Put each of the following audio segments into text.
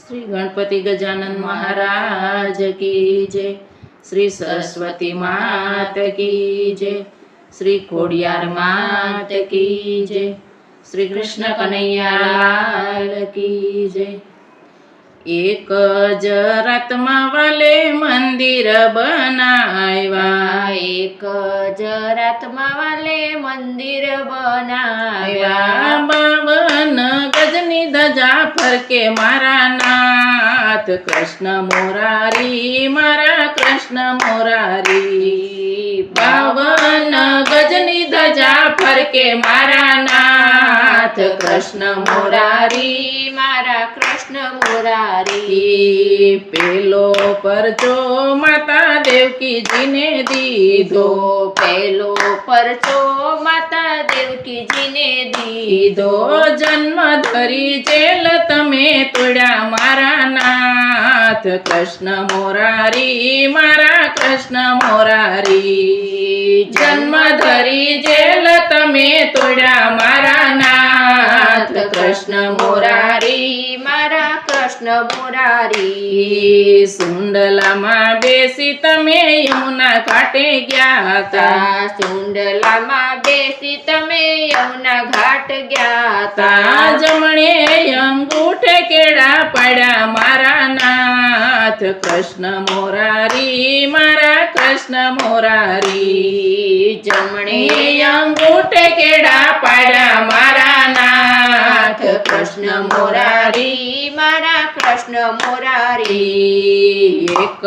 श्री गणपति गजानन महाराज की जय। श्री सरस्वती मात की जय। श्री खोडियार मात की जय। श्री कृष्ण कन्हैया लाल की जय। एक ज रातમાં વાલે મંદિર બનાવ્યા, એક જ રાતમાં વાલે મંદિર બનાવ્યા, 52 ગજની ધજા ફરકે મારા નાથ કૃષ્ણ મોરારી, મારા કૃષ્ણ મોરારી. 52 ગજની ધજા ફરકે મારા નાથ કૃષ્ણ મોરારી, મારા કૃષ્ણ મોરારી. પેલો પરચો માતા દેવકીજીને દીધો, પેલો પરચો માતા દેવકીજીને દીધો, જન્મ ધરી જેલ તમે તોડ્યા મારા નાથ કૃષ્ણ મોરારી, મારા કૃષ્ણ મોરારી. જન્મ ધરી જેલ તમે તોડ્યા મારા નાથ કૃષ્ણ મોરારી, મારા કૃષ્ણ મોરારી. સુંડલામાં બેસી તમે યમુના ઘાટે ગયા તા, સુંડલામાં બેસી તમે યમુના ઘાટ ગયા તા, જમણે અંગૂઠે કેળા પાડ્યા મારા નાથ કૃષ્ણ મોરારી, મારા કૃષ્ણ મોરારી. જમણે અંગૂઠે કેળા પાડ્યા મારા નાથ કૃષ્ણ મોરારી, મારા કૃષ્ણ મોરારી. એક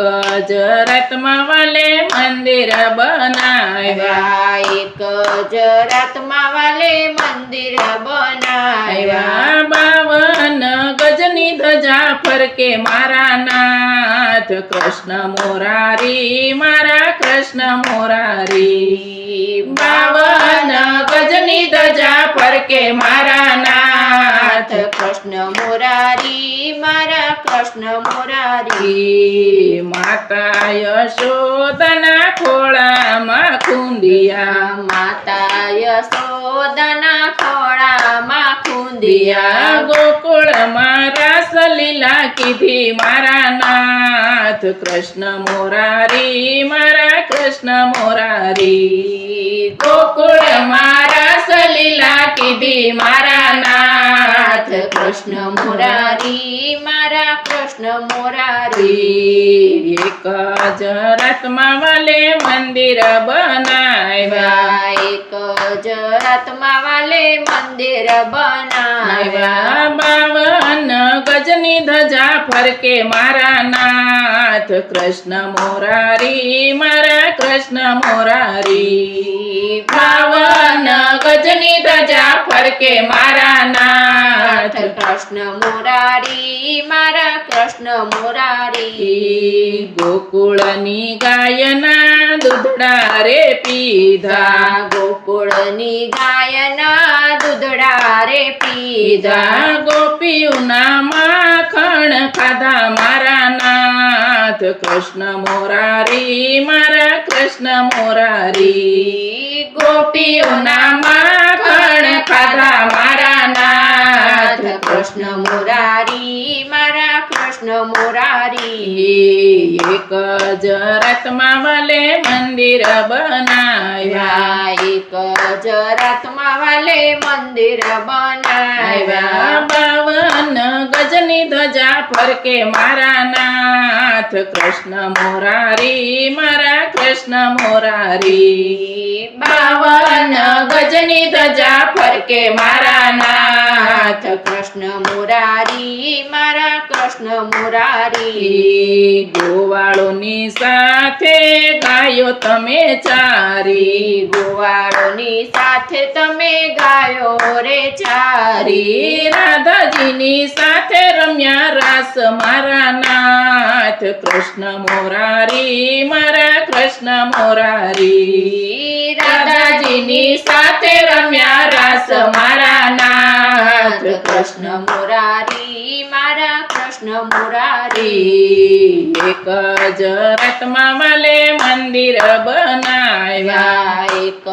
જ રાતમાં વાલે મંદિર બનાવ્યા, એક જ રાતમાં વાલે મંદિર બનાવ્યા, 52 ગજની ધજા ફરકે મારા નાથ કૃષ્ણ મોરારી, મારા કૃષ્ણ મોરારી. 52 ગજની ધજા ફરકે મારા નાથ કૃષ્ણ મોરારી, મારા કૃષ્ણ મોરારી. માતા યશોદના ખોળામાં ખુંદિયા, માતા યશોદના ખોળામાં ખુંદિયા, ગોકુળમાં રાસલીલા કીધી મારા નાથ કૃષ્ણ મોરારી, મારા કૃષ્ણ મોરારી. ગોકુળમાં રાસલીલા કીધી મારા નાથ કૃષ્ણ મોરારી, મારા કૃષ્ણ મોરારી. એક જ રાતમાં વાલે મંદિર બનાવ્યા, એક જ રાતમાં વાલે મંદિર બનાવ્યા, 52 ગજની ધજા ફરકે મારા નાથ કૃષ્ણ મોરારી, મારા કૃષ્ણ મોરારી. 52 ગજની ધજા ફરકે મારા નાથ કૃષ્ણ મોરારી, મારા કૃષ્ણ મોરારી. ગોકુળની ગાયના દૂધડા રે પીધા, ગોકુળની ગાયના દૂધડા રે પીધા, ગોપીઓના માખણ ખાધા મારા નાથ કૃષ્ણ મોરારી, મારા કૃષ્ણ મોરારી. ગોપીઓના માખણ ખાધા મારા નાથ કૃષ્ણ મોરારી, મારા કૃષ્ણ મોરારી. એક જ રાતમાં વાલે મંદિર બનાવ્યા, એક જ રાતમાં વાલે મંદિર બનાવ્યા, 52 ગજની ધજા ફરકે મારા નાથ કૃષ્ણ મોરારી, મારા કૃષ્ણ મોરારી. 52 ગજની ધજા ફરકે મારા નાથ કૃષ્ણ મોરારી, મારા કૃષ્ણ મોરારી. ગોવાળોની સાથે ગાયો તમે ચારી, ગોવાળોની સાથે તમે ગાયો રે ચારી, રાધાજીની સાથે રમ્યા રાસ મારા નાથ કૃષ્ણ મોરારી, મારા કૃષ્ણ મોરારી. રાધાજીની સાથે રમ્યા રાસ મારા નાથ કૃષ્ણ મોરારી, મારા કૃષ્ણ કૃષ્ણ મુરારી એક જ રાતમાં વાલે મંદિર બનાવ્યા એક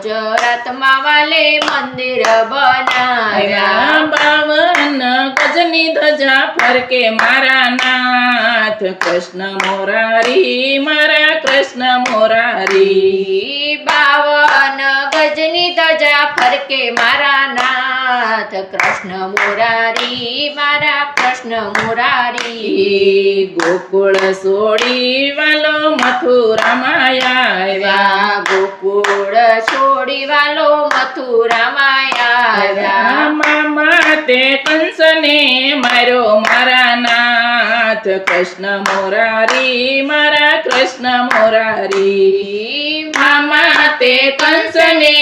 જ રાતમાં વાલે મંદિર બનાવ્યા 52 ગજની ધજા ફરકે મારા નાથ કૃષ્ણ મોરારી મારા કૃષ્ણ મોરારી 52 ગજની ધજા ફરકે મારા નાથ કૃષ્ણ મુરારી મારા કૃષ્ણ મુરારી ગોકુળ છોડી વાલો મથુરામાં આવ્યા ગોકુળ છોડી વાલો મથુરામાં આવ્યા મામા તે કંસને માર્યો મારા નાથ કૃષ્ણ મોરારી મારા કૃષ્ણ મોરારી મામા તે કંસને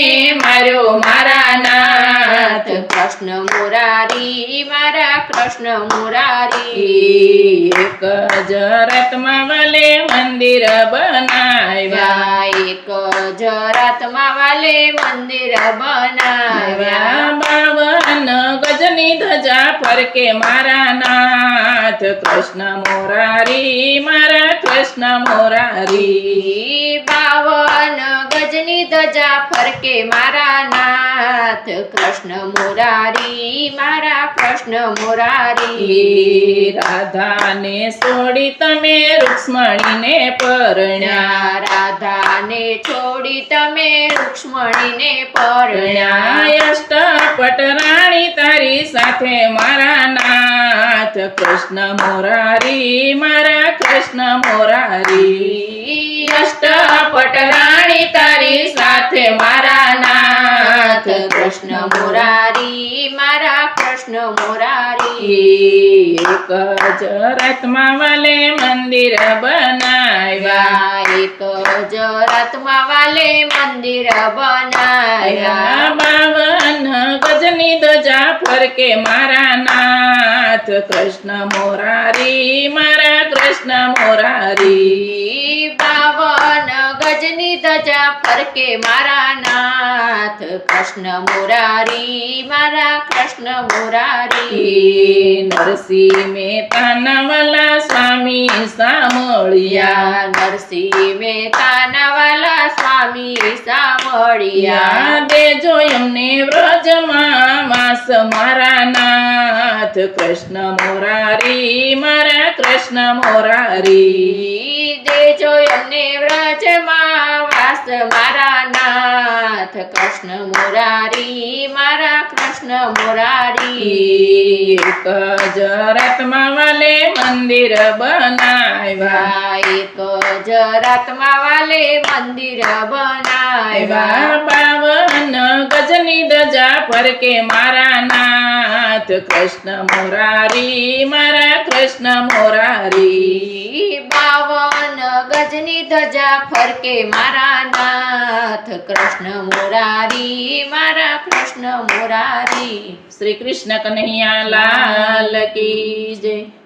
માર્યો મારા નાથ કૃષ્ણ મુરારી મારા કૃષ્ણ મુરારી એક જ રાતમાં વાલે મંદિર બનાવ્યા એક જ રાતમાં વાલે મંદિર બનાવ્યા 52 ગજની ધજા ફરકે મારા નાથ કૃષ્ણ મોરારી મારા કૃષ્ણ મોરારી 52 ગજની ધજા ફરકે મારા નાથ કૃષ્ણ મુરારી મારા કૃષ્ણ મુરારી રાધાને છોડી તમે રૂક્ષ્મણીને પરણ્યા રાધાને છોડી તમે રૂક્ષ્મણીને પરણ્યા અષ્ટપટ રાણી તારી સાથે મારા નાથ કૃષ્ણ મોરારી મારા કૃષ્ણ મોરારી અષ્ટપટ રાણી તારી સાથે મારા નાથ કૃષ્ણ મુરારી મારા કૃષ્ણ મુરારી એક જ રાતમાં વાલે મંદિર બનાવ્યા એક જ રાતમાં વાલે મંદિર બનાવ્યા 52 ગજની ધજા ફરકે મારા નાથ કૃષ્ણ મોરારી મારા કૃષ્ણ મોરારી 52 ગજની ધજા ફરકે મારા નાથ કૃષ્ણ મુરારી મારા કૃષ્ણ મુરારી નરસિંહ મહેતાના વાલા સ્વામી સાંભળ્યા નરસિંહ મહેતાના વાલા સ્વામી સાંભળ્યા દેજો એમને વ્રજમાં વાસ મારા નાથ કૃષ્ણ મોરારી મારા કૃષ્ણ મોરારી દેજો એમને વ્રજમાં વાસ મારા નાથ કૃષ્ણ મુરારી મારા કૃષ્ણ મુરારી એક જ રાતમાં વાલે મંદિર બનાવ્યા એક જ રાતમાં વાલે મંદિર બનાવ્યા 52 ગજની ધજા ફરકે મારા નાથ કૃષ્ણ મોરારી મારા કૃષ્ણ મોરારી 52 ગજની ધજા ફરકે મારા નાથ કૃષ્ણ મુરારી મારા કૃષ્ણ મુરારી શ્રી કૃષ્ણ કન્હૈયા લાલ કી જય.